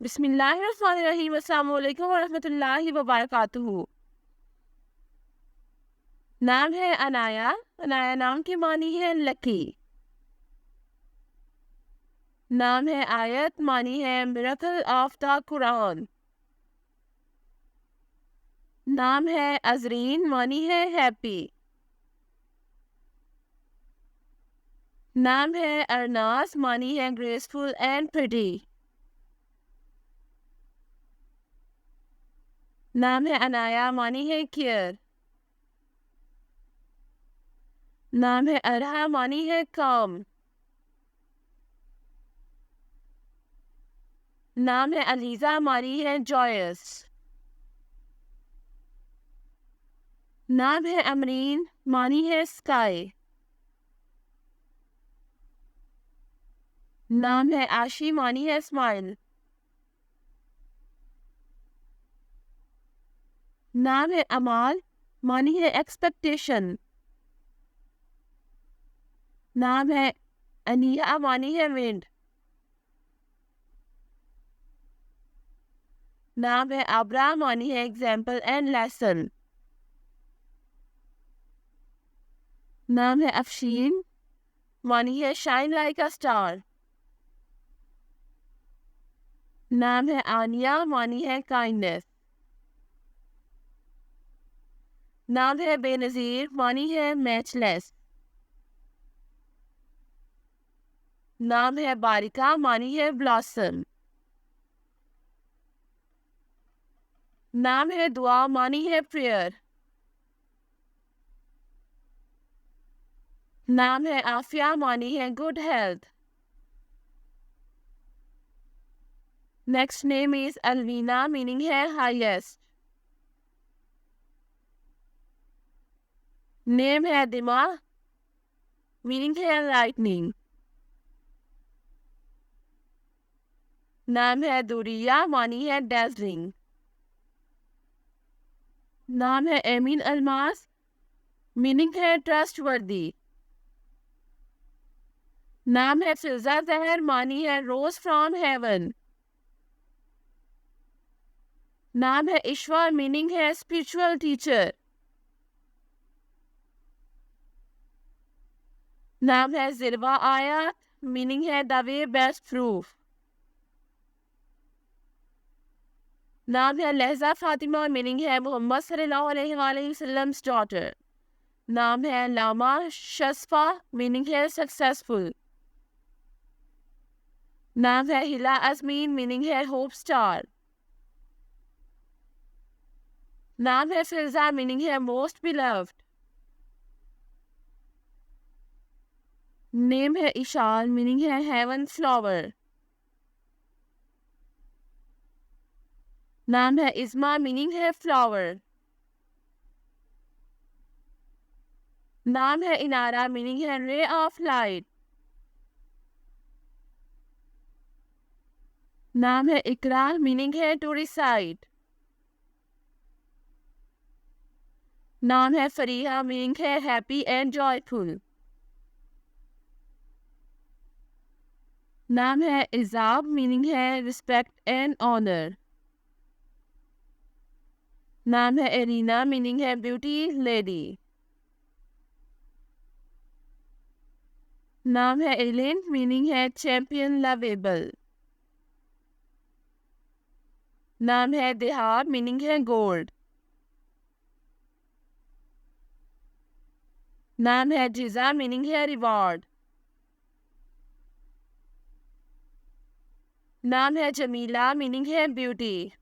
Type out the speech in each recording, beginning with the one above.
बिस्मिल्लाहिर्रहमानिर्रहीम। अस्सलाम वालेकुम वरहमतुल्लाहि वबरकातुहू। नाम है अनाया। अनाया नाम की मानी है लकी। नाम है आयत, मानी है मिरेकल ऑफ द कुरान। नाम है अजरीन, मानी है हैप्पी। नाम है अरनास, मानी है ग्रेसफुल एंड प्रिटी। नाम है अनाया, मानी है केयर। नाम है अरहा, मानी है काम। नाम है अलीजा, मानी है जॉयस। नाम है अमरीन, मानी है स्काई। नाम है आशी, मानी है स्माइल। नाम है अमाल, मानी है एक्सपेक्टेशन। नाम है अनिया, मानी है विंड। नाम है आबरा, मानी है एग्जाम्पल एंड लेसन। नाम है अफशीन, मानी है शाइन लाइक अ स्टार। नाम है आनिया, मानी है काइंडनेस। नाम है बेनज़ीर, मानी है मैचलेस। नाम है बारिका, मानी है ब्लॉसम। नाम है दुआ, मानी है प्रेयर। नाम है आफिया, मानी है good health. Next name is Alvina, meaning है हाईएस्ट। नेम है दिमा, मीनिंग है लाइटनिंग। नाम है दुरिया, मानी है डेजलिंग। नाम है एमीन अलमास, मीनिंग है ट्रस्टवर्दी। नाम है फिजा जहर, मानी है रोज फ्रॉम हेवन। नाम है ईश्वर, मीनिंग है स्पिरिचुअल टीचर। नाम है जिरवा आयात, मीनिंग है द वे बेस्ट प्रूफ। नाम है लहजा फातिमा, मीनिंग है मोहम्मद सल्लल्लाहु अलैहि वसल्लम डॉटर। नाम है लामा शस्फा, मीनिंग है सक्सेसफुल। नाम है हिला अजमीन, मीनिंग है होप स्टार। नाम है फिजा, मीनिंग है मोस्ट बिलव्ड। नेम है इशाल, मीनिंग है हेवन फ्लावर। नाम है इस्मा, मीनिंग है फ्लावर। नाम है इनारा, मीनिंग है रे ऑफ लाइट। नाम है इकरा, मीनिंग है टू रिसाइट। नाम है फरीहा, मीनिंग है हैप्पी एंड जॉयफुल। नाम है इजाब, मीनिंग है रिस्पेक्ट एंड ऑनर। नाम है एरीना, मीनिंग है ब्यूटी लेडी। नाम है एलिन, मीनिंग है चैंपियन लवेबल। नाम है देहार, मीनिंग है गोल्ड। नाम है जिजा, मीनिंग है रिवॉर्ड। नाम है जमीला, मीनिंग है ब्यूटी।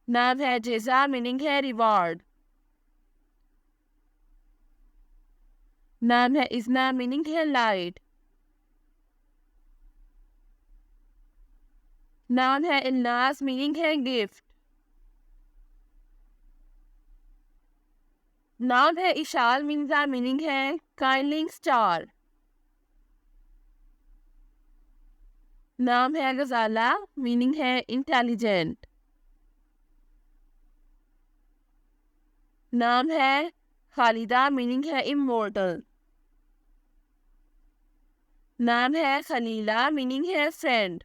नाम है जिजा, मीनिंग है रिवॉर्ड। नाम है इजना, मीनिंग है लाइट। नाम है इल्नास, मीनिंग है गिफ्ट। नाम है इशाल मिर्जा, मीनिंग है काइंडलिंग स्टार। नाम है गजाला, मीनिंग है इंटेलिजेंट। नाम है खालिदा, मीनिंग है इमोर्टल। नाम है खलीला, मीनिंग है फ्रेंड।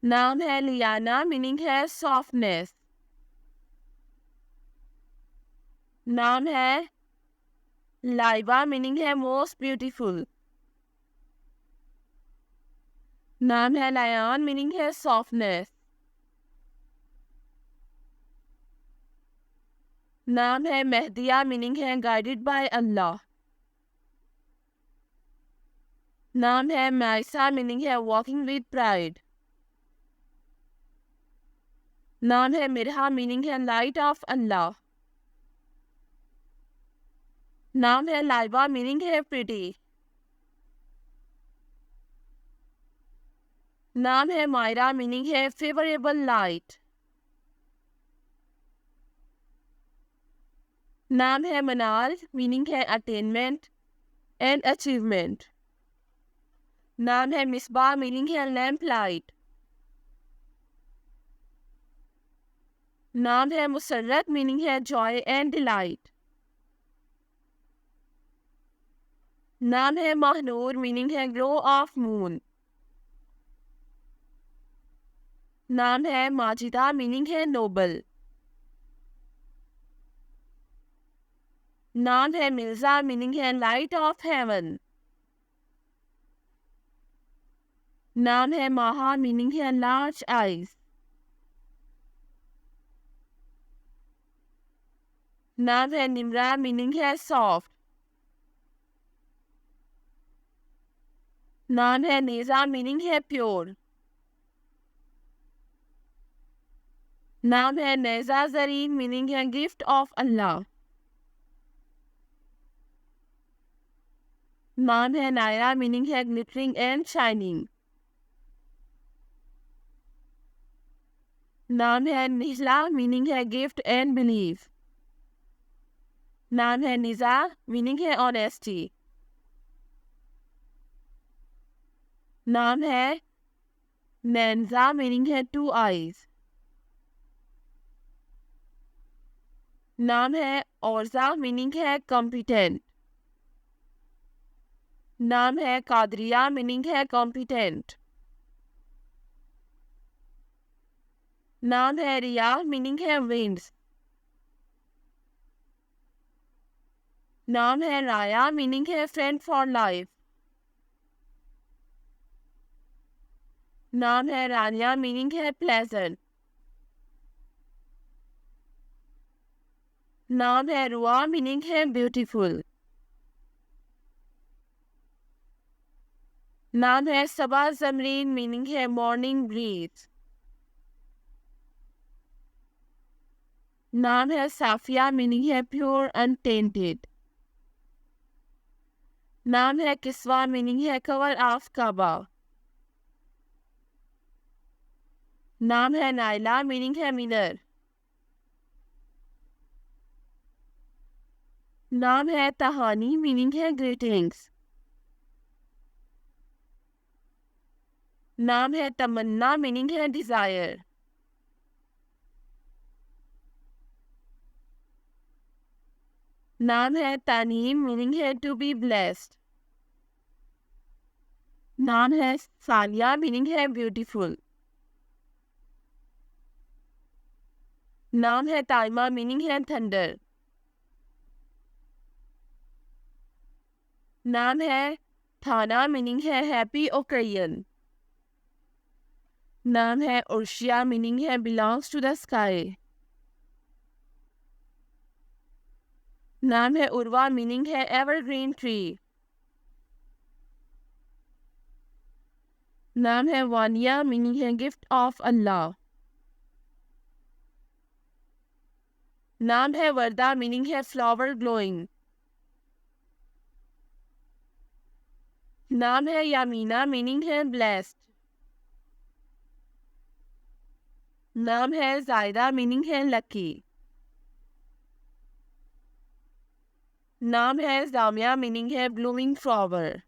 नाम है लियाना, मीनिंग है सॉफ्टनेस। नाम है लाइबा, मीनिंग है मोस्ट ब्यूटीफुल। नाम है लायन, मीनिंग है सॉफ्टनेस। नाम है मेहदिया, मीनिंग है गाइडेड बाय अल्लाह। नाम है माइसा, मीनिंग है वॉकिंग विद प्राइड। नाम है मिरहा, मीनिंग है लाइट ऑफ अल्लाह। नाम है लाइबा, मीनिंग है प्रिटी। नाम है मायरा, मीनिंग है फेवरेबल लाइट। नाम है मनाल, मीनिंग है अटेनमेंट एंड अचीवमेंट। नाम है मिसबा, मीनिंग है लैम्प लाइट। नाम है मुसर्रत, मीनिंग है जॉय एंड डिलाइट। नाम है महनूर, मीनिंग है ग्लो ऑफ मून। नाम है माजिदा, मीनिंग है नोबल। नाम है मिर्जा, मीनिंग है लाइट ऑफ हेवन। नाम है माहा, मीनिंग है लार्ज आइज। नाम है निमरा, मीनिंग है सॉफ्ट। नाम है नेजा, मीनिंग है प्योर। नाम है नेजा जरीन, मीनिंग है गिफ्ट ऑफ अल्लाह। नाम है नायरा, मीनिंग है ग्लिटरिंग एंड शाइनिंग। नाम है निहला, मीनिंग है गिफ्ट एंड बिलीफ। नाम है निजा, मीनिंग है ऑनेस्टी। नाम है नैनजा, मीनिंग है टू आईज। नाम है औरजा, मीनिंग है कॉम्पिटेंट। नाम है कादरिया, मीनिंग है कॉम्पिटेंट। नाम है रिया, मीनिंग है विंड्स। नाम है राया, मीनिंग है फ्रेंड फॉर लाइफ। नाम है रानिया, मीनिंग है प्लेजेंट। नाम है रुआ, मीनिंग है ब्यूटीफुल। नाम है सबा जमरीन, मीनिंग है मॉर्निंग ब्रीज। नाम है साफिया, मीनिंग है प्योर अनटेंटेड। नाम है किस्वा, मीनिंग है कवर ऑफ काबा। नाम है नाइला, मीनिंग है मिनर। नाम है तहानी, मीनिंग है ग्रीटिंग्स। नाम है तमन्ना, मीनिंग है डिजायर। नाम है तानीम, मीनिंग है टू बी ब्लेस्ड। नाम है सालिया, मीनिंग है ब्यूटीफुल। नाम है ताइमा, मीनिंग है थंडर। नाम है थाना, मीनिंग है हैप्पी ओकेजन। नाम है उर्शिया, मीनिंग है बिलोंग्स टू द स्काई। नाम है उर्वा, मीनिंग है एवरग्रीन ट्री। नाम है वानिया, मीनिंग है गिफ्ट ऑफ अल्लाह। नाम है वर्दा, मीनिंग है फ्लावर ग्लोइंग। नाम है यामीना, मीनिंग है ब्लेस्ड। नाम है जायदा, मीनिंग है लकी। नाम है जामिया, मीनिंग है ब्लूमिंग फ्लावर।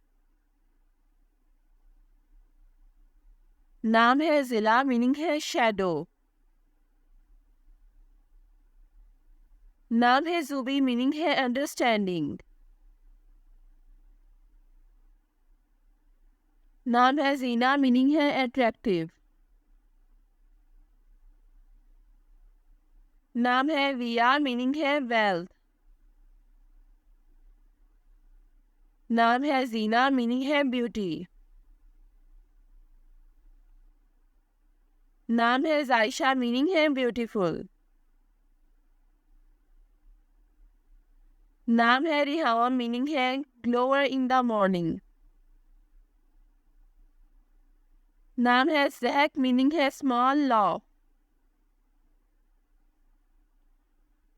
नाम है जिला, मीनिंग है शैडो। नाम है जुबी, मीनिंग है अंडरस्टैंडिंग। नाम है जीना, मीनिंग है अट्रैक्टिव। नाम है विया, मीनिंग है वेल्थ। नाम है जीना, मीनिंग है ब्यूटी। नाम है जायशा, मीनिंग है ब्यूटीफुल। नाम है रिहावा, मीनिंग है ग्लोअर इन द मॉर्निंग। नाम है सहक, मीनिंग है स्मॉल लॉ।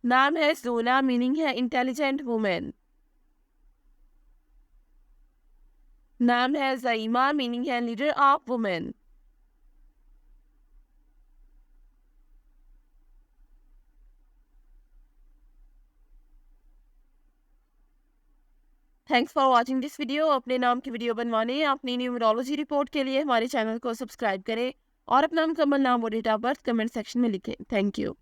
नाम है जोना, मीनिंग है इंटेलिजेंट वुमेन। नाम है ज़ईमा, मीनिंग है leader of women. Thanks for watching this video. अपने नाम की वीडियो बनवाने या अपनी न्यूमरोलॉजी रिपोर्ट के लिए हमारे चैनल को सब्सक्राइब करें और अपना मुकम्मल नाम और date of birth comment section में लिखें। Thank you.